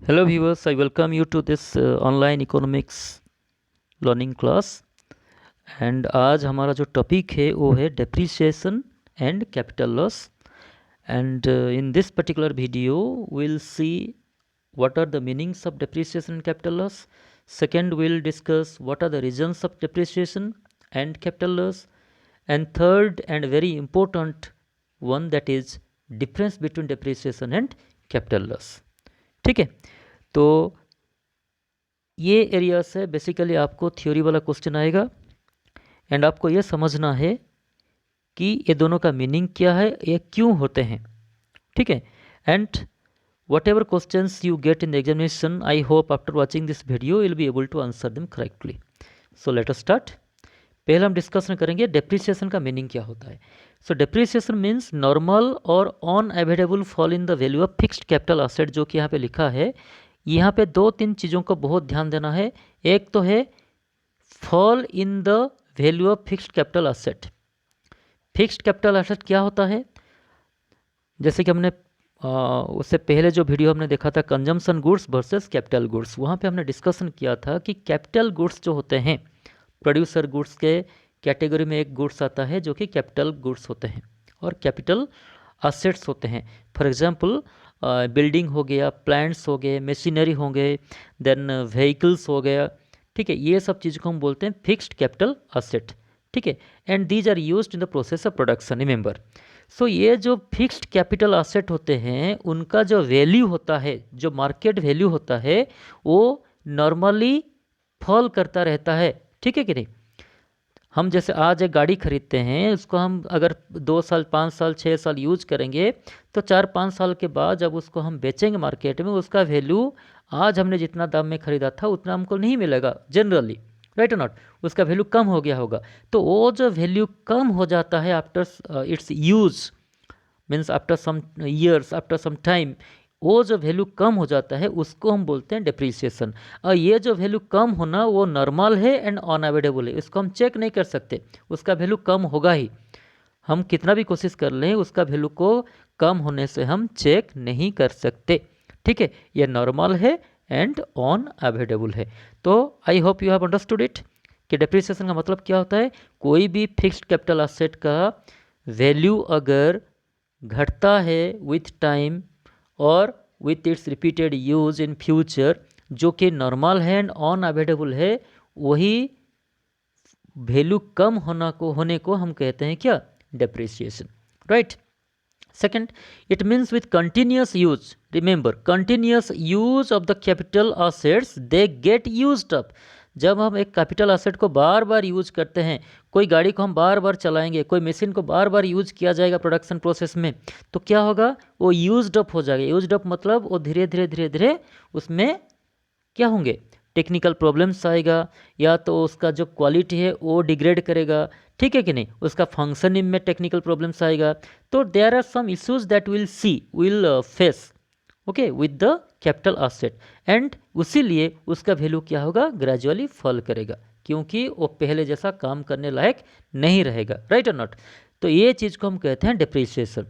Hello viewers, I welcome you to this online economics learning class। And आज हमारा जो topic है वो है depreciation and capital loss. And in this particular video we'll see what are the meanings of depreciation and capital loss. Second, we'll discuss what are the reasons of depreciation and capital loss. And third and very important one, that is difference between depreciation and capital loss। ठीक है, तो ये area से basically आपको theory वाला question आएगा and आपको ये समझना है कि ये दोनों का मीनिंग क्या है, ये क्यों होते हैं। ठीक है, and whatever question you get in the examination, I hope after watching this video will be able to answer them correctly. So let us start. पहले हम डिस्कशन करेंगे डेप्रिसिएशन का मीनिंग क्या होता है। सो डेप्रिसिएशन मीन्स नॉर्मल और unavoidable fall in the value of fixed capital asset, जो कि यहाँ पे लिखा है। यहाँ पे दो तीन चीज़ों को बहुत ध्यान देना है। एक तो है fall in the value of fixed capital asset. Fixed capital asset क्या होता है, जैसे कि हमने उससे पहले जो वीडियो हमने देखा था consumption goods versus capital goods, वहाँ पे हमने डिस्कशन किया था कि कैपिटल गुड्स जो होते हैं, प्रोड्यूसर गुड्स के कैटेगरी में एक गुड्स आता है जो कि कैपिटल गुड्स होते हैं, और कैपिटल असेट्स होते हैं। फॉर एग्जांपल बिल्डिंग हो गया, प्लांट्स हो गए, मशीनरी हो गए, देन व्हीकल्स हो गया। ठीक है, ये सब चीज़ को हम बोलते हैं फिक्स्ड कैपिटल असेट। ठीक है, and these are used in the process of production, remember. So ये जो फिक्स्ड कैपिटल असेट होते हैं, उनका जो वैल्यू होता है, जो मार्केट वैल्यू होता है, वो नॉर्मली फॉल करता रहता है। ठीक है कि नहीं। हम जैसे आज एक गाड़ी खरीदते हैं, उसको हम अगर 2 साल 5 साल 6 साल यूज करेंगे, तो 4-5 साल के बाद जब उसको हम बेचेंगे मार्केट में, उसका वैल्यू आज हमने जितना दाम में ख़रीदा था उतना हमको नहीं मिलेगा जनरली, राइट और नॉट। उसका वैल्यू कम हो गया होगा। तो वो जो वैल्यू कम हो जाता है after its use, means after some years, after some time, वो जो वैल्यू कम हो जाता है उसको हम बोलते हैं डेप्रिसिएशन। और ये जो वैल्यू कम होना वो नॉर्मल है एंड अनअवॉइडेबल है, इसको हम चेक नहीं कर सकते। उसका वैल्यू कम होगा ही, हम कितना भी कोशिश कर लें उसका वैल्यू को कम होने से हम चेक नहीं कर सकते। ठीक है, ये नॉर्मल है एंड अनअवॉइडेबल है। तो I hope you have understood it कि डेप्रिसिएशन का मतलब क्या होता है। कोई भी फिक्स्ड कैपिटल असेट का वैल्यू अगर घटता है विथ टाइम और with its repeated use in future, जो कि नॉर्मल है एंड अनअवॉइडेबल है, वही वैल्यू कम होने को हम कहते हैं क्या, depreciation, right. Second, it means with continuous use, remember continuous use of the capital assets they get used up. जब हम एक कैपिटल असेट को बार बार यूज करते हैं, कोई गाड़ी को हम बार बार चलाएंगे, कोई मशीन को बार बार यूज किया जाएगा प्रोडक्शन प्रोसेस में, तो क्या होगा, वो यूज्ड अप हो जाएगा। यूज्ड अप मतलब वो धीरे धीरे धीरे धीरे उसमें क्या होंगे, टेक्निकल प्रॉब्लम्स आएगा, या तो उसका जो क्वालिटी है वो डिग्रेड करेगा। ठीक है कि नहीं, उसका फंक्शनिंग में टेक्निकल प्रॉब्लम्स आएगा। तो there are some issues that will face okay with the capital asset, and उसीलिए उसका वैल्यू क्या होगा, ग्रेजुअली फॉल करेगा, क्योंकि वो पहले जैसा काम करने लायक नहीं रहेगा, राइट और नॉट। तो ये चीज़ को हम कहते हैं depreciation.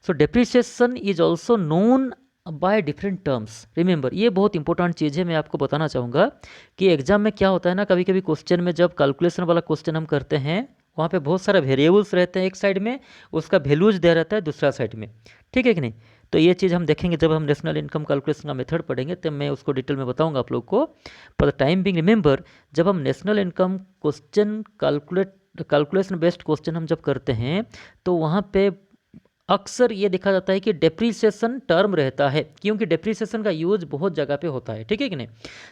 So depreciation is also known by different terms, remember ये बहुत इंपॉर्टेंट चीज़ है। मैं आपको बताना चाहूँगा कि एग्जाम में क्या होता है ना, कभी कभी क्वेश्चन में जब कैलकुलेशन वाला क्वेश्चन हम करते हैं, वहाँ पे बहुत सारे वेरिएबल्स रहते हैं एक साइड में, उसका वैल्यूज दे रहता है दूसरा साइड में। ठीक है कि नहीं। तो ये चीज़ हम देखेंगे जब हम नेशनल इनकम कैलकुलेशन का मेथड पढ़ेंगे, तब मैं उसको डिटेल में बताऊंगा आप लोग को। For the time being remember, जब हम national income question calculation based question हम जब करते हैं, तो वहाँ पे अक्सर ये देखा जाता है कि डेप्रीसिएशन टर्म रहता है, क्योंकि डेप्रीसिएशन का यूज बहुत जगह पे होता है। ठीक है कि नहीं।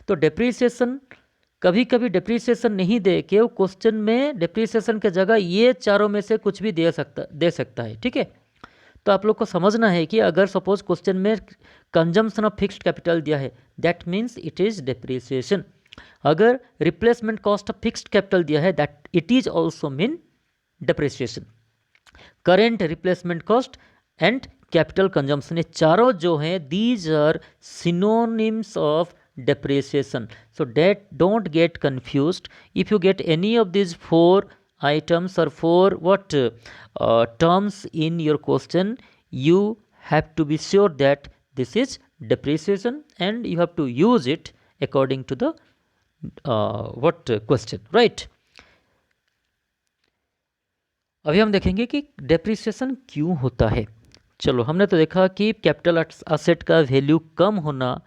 तो डेप्रीसिएशन कभी कभी डेप्रीसिएशन नहीं दे के वो क्वेश्चन में डेप्रीसिएशन के जगह ये चारों में से कुछ भी दे सकता है। ठीक है, तो आप लोग को समझना है कि अगर सपोज क्वेश्चन में कंजम्पशन ऑफ फिक्स्ड कैपिटल दिया है, that means it is depreciation. अगर replacement cost of fixed capital दिया है, that it is also mean depreciation. Current replacement cost and capital consumption, ये चारों जो हैं these are synonyms of depreciation. So that don't get confused. If you get any of these 4 items or 4 terms in your question, you have to be sure that this is depreciation and you have to use it according to the what question, right? अभी हम देखेंगे कि depreciation क्यों होता है। चलो, हमने तो देखा कि कैपिटल असेट का वैल्यू कम होना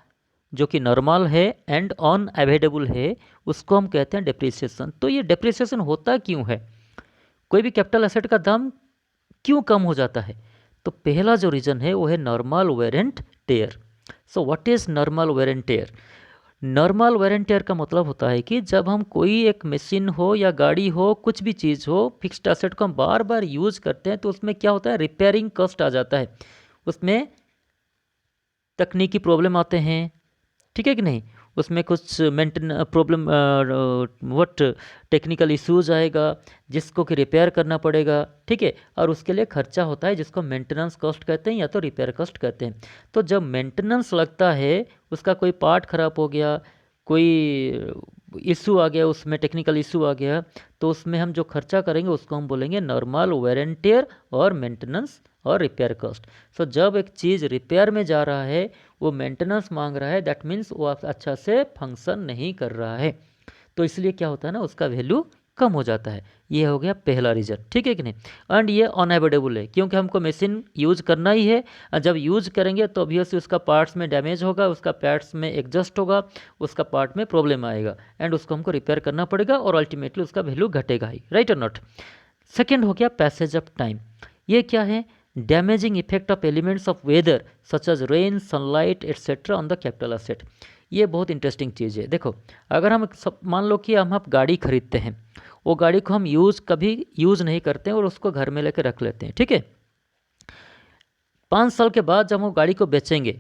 जो कि नॉर्मल है एंड ऑन अवेलेबल है, उसको हम कहते हैं डेप्रिसिएशन। तो ये डेप्रिसिएशन होता क्यों है, कोई भी कैपिटल एसेट का दाम क्यों कम हो जाता है? तो पहला जो रीज़न है वो है normal wear and tear. So what is normal wear and tear? Normal wear and tear का मतलब होता है कि जब हम कोई एक मशीन हो या गाड़ी हो, कुछ भी चीज़ हो, फिक्स्ड एसेट को हम बार बार यूज़ करते हैं तो उसमें क्या होता है, रिपेयरिंग कॉस्ट आ जाता है, उसमें तकनीकी प्रॉब्लम आते हैं, ठीक है कि नहीं, उसमें कुछ maintain problem what technical issues आएगा जिसको कि रिपेयर करना पड़ेगा, ठीक है, और उसके लिए खर्चा होता है जिसको मेंटेनेंस कॉस्ट कहते हैं या तो रिपेयर कॉस्ट कहते हैं। तो जब मेंटेनेंस लगता है, उसका कोई पार्ट ख़राब हो गया, कोई इशू आ गया, उसमें टेक्निकल इशू आ गया, तो उसमें हम जो खर्चा करेंगे उसको हम बोलेंगे नॉर्मल वेयर एंड टेयर और मेंटेनेंस और रिपेयर कॉस्ट। सो जब एक चीज़ रिपेयर में जा रहा है, वो मेंटेनेंस मांग रहा है, दैट मीन्स वो अच्छा से फंक्शन नहीं कर रहा है, तो इसलिए क्या होता है ना, उसका वैल्यू कम हो जाता है। ये हो गया पहला रीज़न, ठीक है कि नहीं। एंड ये अनअवॉइडेबल है क्योंकि हमको मशीन यूज करना ही है, और जब यूज करेंगे तो ऑब्वियसली उसका पार्ट्स में डैमेज होगा, उसका पार्ट्स में एडजस्ट होगा, उसका पार्ट में प्रॉब्लम आएगा एंड उसको हमको रिपेयर करना पड़ेगा और अल्टीमेटली उसका वैल्यू घटेगा ही, राइट और नॉट। सेकेंड हो गया पैसेज ऑफ टाइम। ये क्या है, damaging effect of elements of weather such as rain, sunlight etcetera on the capital asset. ये बहुत इंटरेस्टिंग चीज़ है। देखो, अगर हम मान लो कि हम गाड़ी खरीदते हैं, वो गाड़ी को हम कभी यूज़ नहीं करते हैं और उसको घर में लेकर रख लेते हैं, ठीक है। 5 साल के बाद जब हम गाड़ी को बेचेंगे,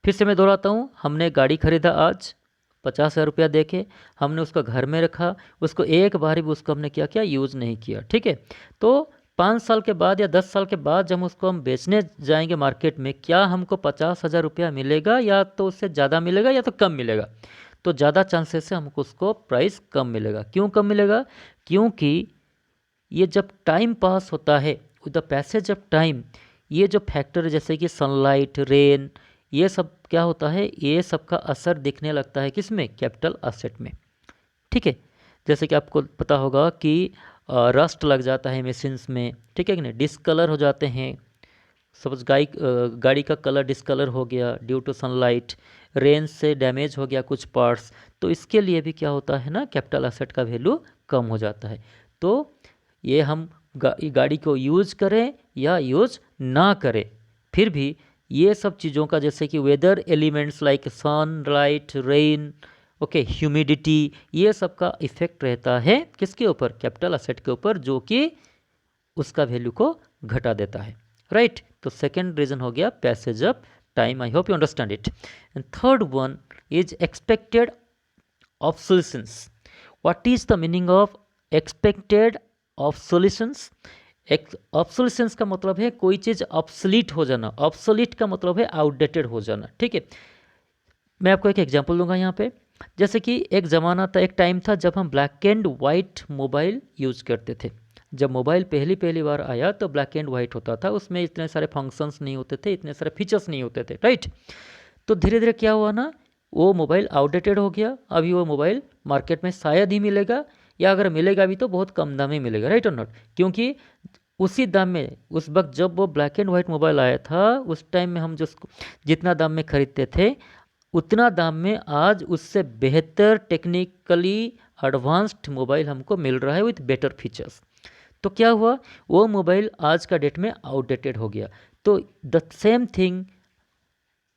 फिर से मैं दोहराता हूँ, हमने गाड़ी खरीदा आज 50,000 रुपया दे के, हमने उसको घर में रखा, उसको एक बार भी उसको हमने क्या किया, यूज़ नहीं किया, ठीक है। तो 5 साल के बाद या 10 साल के बाद जब उसको हम बेचने जाएंगे मार्केट में, क्या हमको 50,000 रुपया मिलेगा या तो उससे ज़्यादा मिलेगा या तो कम मिलेगा? तो ज़्यादा चांसेस है हमको उसको प्राइस कम मिलेगा। क्यों कम मिलेगा? क्योंकि ये जब टाइम पास होता है, with the passage of time, ये जो फैक्टर जैसे कि सनलाइट, रेन, ये सब क्या होता है, ये सब का असर दिखने लगता है किस में, कैपिटल असेट में, ठीक है। जैसे कि आपको पता होगा कि रस्ट लग जाता है मशीन्स में, ठीक है कि नहीं, डिसकलर हो जाते हैं। सपोज गाड़ी का कलर डिसकलर हो गया ड्यू टू सनलाइट, रेन से डैमेज हो गया कुछ पार्ट्स, तो इसके लिए भी क्या होता है ना, कैपिटल एसेट का वैल्यू कम हो जाता है। तो ये हम गाड़ी को यूज़ करें या यूज़ ना करें, फिर भी ये सब चीज़ों का, जैसे कि वेदर एलिमेंट्स लाइक सन, लाइट, रेन, ओके, ह्यूमिडिटी, ये सब का इफेक्ट रहता है किसके ऊपर, कैपिटल एसेट के ऊपर, जो कि उसका वैल्यू को घटा देता है, राइट। तो सेकेंड रीजन हो गया passage of time. I hope you understand it. And third one is expected obsolescence. What is the meaning of expected obsolescence? Obsolescence का मतलब है कोई चीज़ ऑब्सोलीट हो जाना। ऑब्सोलीट का मतलब है आउटडेटेड हो जाना, ठीक है। मैं आपको एक एग्जांपल दूंगा यहाँ पे। जैसे कि एक ज़माना था, एक टाइम था जब हम black and white mobile use करते थे। जब मोबाइल पहली बार आया तो ब्लैक एंड वाइट होता था, उसमें इतने सारे फंक्शंस नहीं होते थे, इतने सारे फीचर्स नहीं होते थे, राइट। तो धीरे धीरे क्या हुआ ना, वो मोबाइल आउटडेटेड हो गया। अभी वो मोबाइल मार्केट में शायद ही मिलेगा, या अगर मिलेगा भी तो बहुत कम दाम में मिलेगा, राइट और नॉट। क्योंकि उसी दाम में, उस वक्त जब वो ब्लैक एंड वाइट मोबाइल आया था, उस टाइम में हम जो जितना दाम में खरीदते थे, उतना दाम में आज उससे बेहतर टेक्निकली एडवांस्ड मोबाइल हमको मिल रहा है विथ बेटर फीचर्स। तो क्या हुआ, वो मोबाइल आज का डेट में आउटडेटेड हो गया। तो the same thing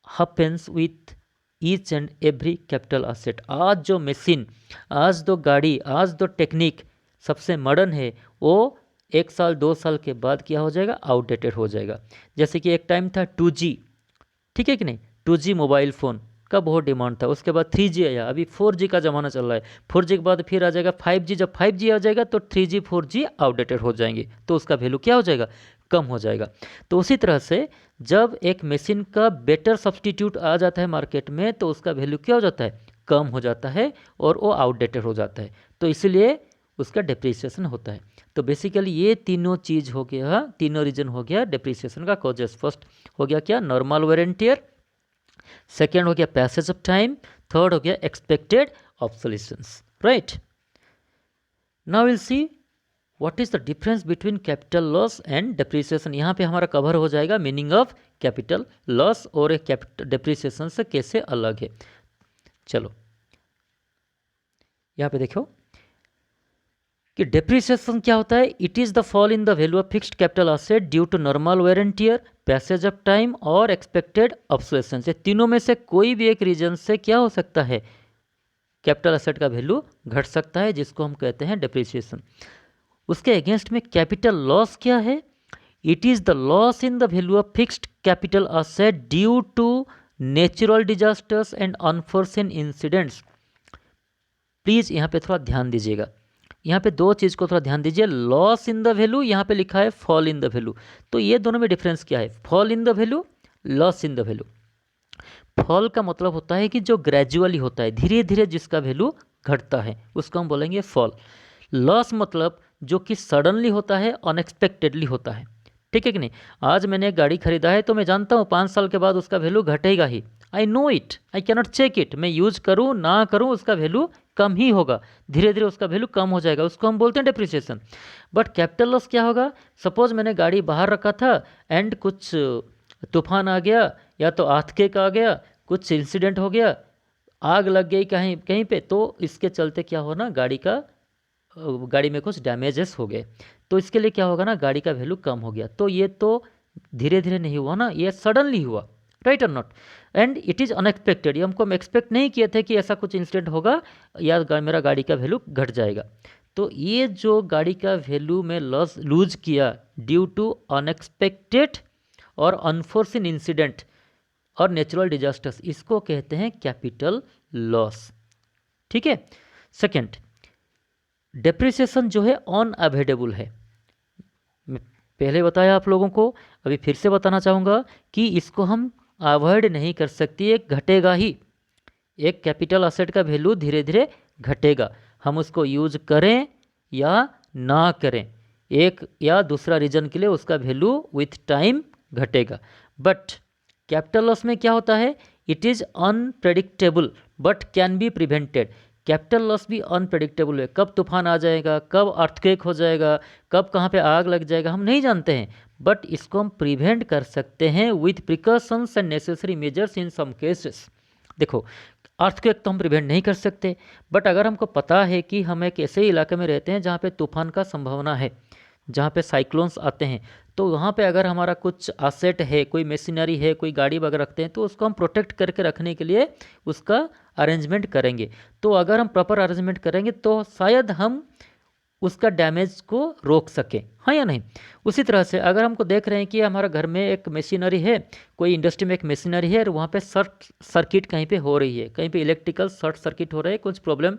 happens with each and every capital asset. आज जो मशीन, आज जो गाड़ी, आज जो टेक्निक सबसे मॉडर्न है, वो 1 साल 2 साल के बाद क्या हो जाएगा, आउटडेटेड हो जाएगा। जैसे कि एक टाइम था 2G, ठीक है कि नहीं, 2G मोबाइल फ़ोन का बहुत डिमांड था। उसके बाद 3G आया, अभी 4G का ज़माना चल रहा है। 4G के बाद फिर आ जाएगा 5G। जब 5G आ जाएगा तो 3G 4G आउटडेटेड हो जाएंगे, तो उसका वैल्यू क्या हो जाएगा, कम हो जाएगा। तो उसी तरह से जब एक मशीन का बेटर सब्सटीट्यूट आ जाता है मार्केट में, तो उसका वैल्यू क्या हो जाता है, कम हो जाता है और वो आउटडेटेड हो जाता है। तो इसलिए उसका डिप्रिसिएशन होता है। तो बेसिकली ये तीनों चीज़ हो गया, तीनों रीजन हो गया डिप्रिसिएशन का कॉजेस। फर्स्ट हो गया क्या, normal wear and tier, second हो गया पैसेज ऑफ टाइम, थर्ड हो गया expected obsolescence, right. Now will see what is the difference between capital loss and depreciation. यहाँ पे हमारा कवर हो जाएगा मीनिंग ऑफ कैपिटल लॉस और एक कैपिटल डेप्रिसिएशन से कैसे अलग है। चलो यहाँ पे देखो कि डेप्रिसिएशन क्या होता है। It is the fall in the value of fixed capital asset due to normal wear and tear, passage of time और एक्सपेक्टेड ऑब्सोलेसेंस। ये तीनों में से कोई भी एक रीजन से क्या हो सकता है, कैपिटल असेट का वैल्यू घट सकता है, जिसको हम कहते हैं डेप्रिसिएशन। उसके अगेंस्ट में कैपिटल लॉस क्या है, it is the loss in the value of fixed capital asset due to natural disasters and unforeseen incidents. Please यहाँ पे थोड़ा ध्यान दीजिएगा, यहाँ पे दो चीज़ को थोड़ा ध्यान दीजिए। लॉस इन द वैल्यू, यहाँ पे लिखा है फॉल इन द वैल्यू, तो ये दोनों में डिफरेंस क्या है, fall in the value, loss in the value. Fall का मतलब होता है कि जो ग्रेजुअली होता है, धीरे धीरे जिसका वैल्यू घटता है, उसको हम बोलेंगे फॉल। लॉस मतलब जो कि सडनली होता है, अनएक्सपेक्टेडली होता है, ठीक है कि नहीं। आज मैंने एक गाड़ी खरीदा है तो मैं जानता हूँ 5 साल के बाद उसका वैल्यू घटेगा ही, I know it, I cannot check it. मैं यूज करूँ ना करूँ उसका वैल्यू कम ही होगा, धीरे धीरे उसका वैल्यू कम हो जाएगा, उसको हम बोलते हैं डेप्रिसिएशन। बट कैपिटल लॉस क्या होगा, सपोज मैंने गाड़ी बाहर रखा था एंड कुछ तूफान आ गया या तो अर्थक्वेक आ गया, कुछ इंसिडेंट हो गया, आग लग गई कहीं कहीं पे, तो इसके चलते क्या हो ना, गाड़ी में कुछ डैमेजेस हो गए, तो इसके लिए क्या होगा ना, गाड़ी का वैल्यू कम हो गया। तो ये तो धीरे धीरे नहीं हुआ ना, ये सडनली हुआ, राइट और not. And it is unexpected, ये हमको हम एक्सपेक्ट नहीं किए थे कि ऐसा कुछ इंसिडेंट होगा या मेरा गाड़ी का वैल्यू घट जाएगा। तो ये जो गाड़ी का वैल्यू में लूज किया ड्यू टू अनएक्सपेक्टेड और अनफोर्सिन इंसिडेंट और नेचुरल डिजास्टर्स, इसको कहते हैं कैपिटल लॉस, ठीक है। सेकेंड, डेप्रिसिएशन जो है अनअवॉइडेबल है। मैं पहले बताया आप लोगों को, अभी फिर से बताना चाहूँगा कि इसको हम अवॉइड नहीं कर सकती, एक घटेगा ही। एक कैपिटल असेट का वैल्यू धीरे धीरे घटेगा, हम उसको यूज करें या ना करें, एक या दूसरा रीजन के लिए उसका वैल्यू विथ टाइम घटेगा। बट कैपिटल लॉस में क्या होता है, it is unpredictable but can be prevented. Capital loss भी अनप्रेडिक्टेबल है, कब तूफान आ जाएगा, कब अर्थक्वेक हो जाएगा, कब कहाँ पे आग लग जाएगा, हम नहीं जानते हैं। बट इसको हम प्रिवेंट कर सकते हैं with precautions and necessary measures in some cases. देखो, अर्थक्वेक तो हम प्रिवेंट नहीं कर सकते, बट अगर हमको पता है कि हम एक ऐसे इलाके में रहते हैं जहाँ पे तूफान का संभावना है, जहाँ पे साइक्लोन्स आते हैं, तो वहाँ पे अगर हमारा कुछ असेट है, कोई मशीनरी है, कोई गाड़ी वगैरह रखते हैं, तो उसको हम प्रोटेक्ट करके रखने के लिए उसका अरेंजमेंट करेंगे। तो अगर हम प्रॉपर अरेंजमेंट करेंगे तो शायद हम उसका डैमेज को रोक सकें, हाँ या नहीं। उसी तरह से अगर हमको देख रहे हैं कि हमारा घर में एक मशीनरी है, कोई इंडस्ट्री में एक मशीनरी है और वहाँ पे शॉर्ट सर्किट कहीं पे हो रही है, कहीं पे इलेक्ट्रिकल शॉर्ट सर्किट हो रहा है, कुछ प्रॉब्लम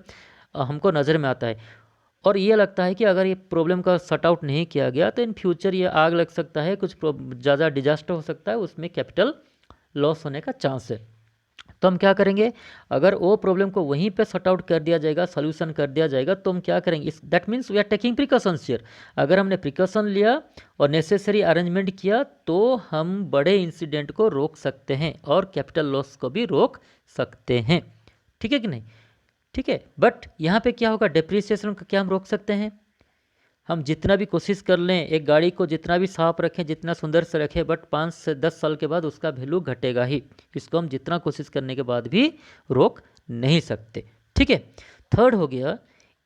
हमको नज़र में आता है, और ये लगता है कि अगर ये प्रॉब्लम का सॉर्ट आउट नहीं किया गया तो इन फ्यूचर ये आग लग सकता है, कुछ ज़्यादा डिजास्टर हो सकता है, उसमें कैपिटल लॉस होने का चांस है। तो हम क्या करेंगे, अगर वो प्रॉब्लम को वहीं पे सॉर्ट आउट कर दिया जाएगा, सोल्यूशन कर दिया जाएगा, तो हम क्या करेंगे, that means we are taking precautions here. अगर हमने प्रिकॉशन लिया और नेसेसरी अरेंजमेंट किया तो हम बड़े इंसिडेंट को रोक सकते हैं और कैपिटल लॉस को भी रोक सकते हैं, ठीक है कि नहीं, ठीक है। बट यहाँ पे क्या होगा, डेप्रिसिएशन को क्या हम रोक सकते हैं, हम जितना भी कोशिश कर लें, एक गाड़ी को जितना भी साफ रखें, जितना सुंदर से रखें, बट 5 से 10 साल के बाद उसका वैल्यू घटेगा ही, इसको हम जितना कोशिश करने के बाद भी रोक नहीं सकते, ठीक है। थर्ड हो गया,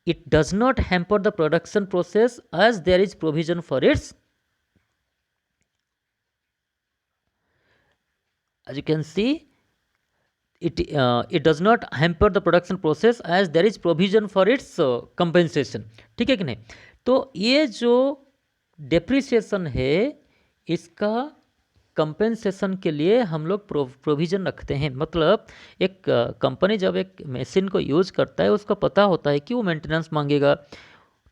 it does not hamper the production process as there is provision for its, as you can see, it does not hamper the production process as there is provision for its compensation, ठीक है कि नहीं। तो ये जो depreciation है, इसका compensation के लिए हम लोग प्रोविज़न रखते हैं। मतलब एक कंपनी जब एक मशीन को यूज़ करता है, उसको पता होता है कि वो मेंटेनेंस मांगेगा,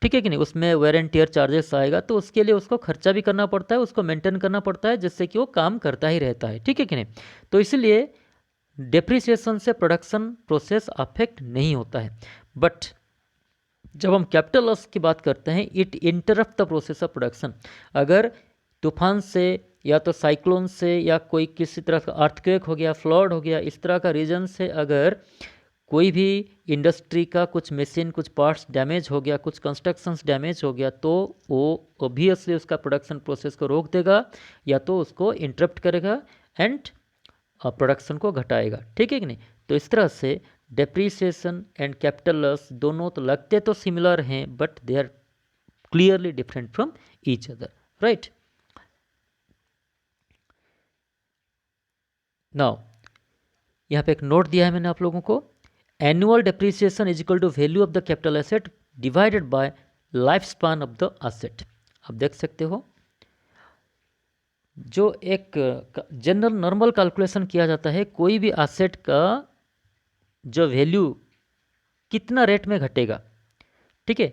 ठीक है कि नहीं, उसमें वेयर एंड टियर चार्जेस आएगा, तो उसके लिए उसको खर्चा भी करना पड़ता है, उसको मेंटेन करना पड़ता है, जिससे कि वो काम करता ही रहता है, ठीक है कि नहीं। तो इसलिए डेप्रिसिएशन से प्रोडक्शन प्रोसेस अफेक्ट नहीं होता है। बट जब हम कैपिटल लॉस की बात करते हैं, it interrupt the process of production. अगर तूफान से या तो साइक्लोन से या कोई किसी तरह का अर्थक्वेक हो गया, फ्लड हो गया, इस तरह का रीजन से अगर कोई भी इंडस्ट्री का कुछ मशीन, कुछ पार्ट्स डैमेज हो गया, कुछ कंस्ट्रक्शंस डैमेज हो गया, तो वो ऑब्वियसली उसका प्रोडक्शन प्रोसेस को रोक देगा या तो उसको इंटरप्ट करेगा एंड प्रोडक्शन को घटाएगा। ठीक है कि नहीं? तो इस तरह से डेप्रीसिएशन एंड कैपिटल लॉस दोनों तो लगते तो सिमिलर हैं, but they are clearly different from each other, right? Now यहाँ पे एक नोट दिया है मैंने आप लोगों को, annual depreciation is equal to value of the capital asset divided by life span of the asset. आप देख सकते हो जो एक जनरल नॉर्मल कैलकुलेशन किया जाता है, कोई भी एसेट का जो वैल्यू कितना रेट में घटेगा, ठीक है,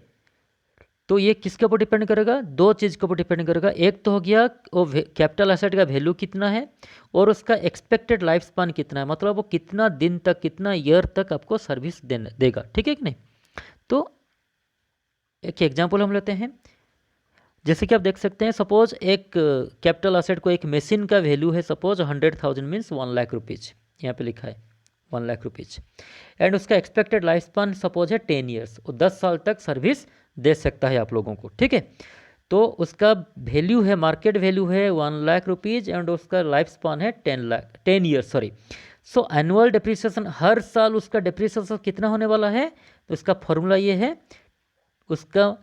तो ये किसके ऊपर डिपेंड करेगा? दो चीज़ के ऊपर डिपेंड करेगा। एक तो हो गया वो कैपिटल एसेट का वैल्यू कितना है और उसका एक्सपेक्टेड लाइफ स्पान कितना है, मतलब वो कितना दिन तक, कितना ईयर तक आपको सर्विस देगा। ठीक है कि नहीं? तो एक एग्जांपल हम लेते हैं, जैसे कि आप देख सकते हैं, सपोज एक कैपिटल एसेट को, एक मशीन का वैल्यू है सपोज 100,000 मीन्स 1 लाख रुपीज़, यहाँ पे लिखा है 1 लाख रुपीज़, एंड उसका एक्सपेक्टेड लाइफ स्पान सपोज है 10 ईयर्स, वो 10 साल तक सर्विस दे सकता है आप लोगों को। ठीक है, तो उसका वैल्यू है, मार्केट वैल्यू है 1 लाख रुपीज़ एंड उसका लाइफ स्पान है 10 years, sorry. So annual depreciation, हर साल उसका डिप्रिसिएशन कितना होने वाला है? तो इसका फॉर्मूला ये है, उसका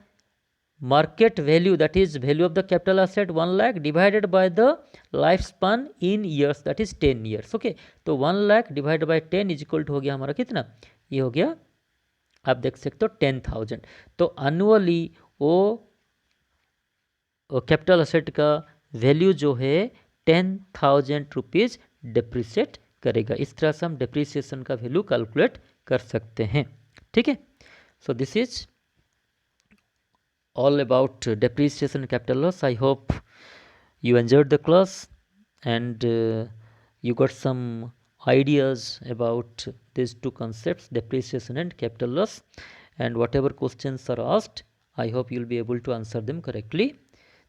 market value, that is value of the capital asset 1 lakh divided by the lifespan in years, that is 10 years। Okay, तो 1 lakh divide by 10 is equal to हो गया हमारा कितना? ये हो गया, आप देख सकते हो 10,000। तो एनुअली वो कैपिटल असेट का वैल्यू जो है 10,000 रुपीज़ डिप्रिसिएट करेगा। इस तरह से हम डिप्रिसिएशन का वैल्यू कैलकुलेट कर सकते हैं। ठीक है, so this is all about depreciation and capital loss. I hope you enjoyed the class and you got some ideas about these two concepts, depreciation and capital loss, and whatever questions are asked, I hope you'll be able to answer them correctly.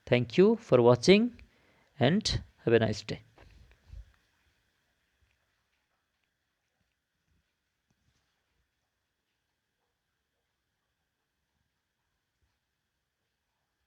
Thank you for watching and have a nice day.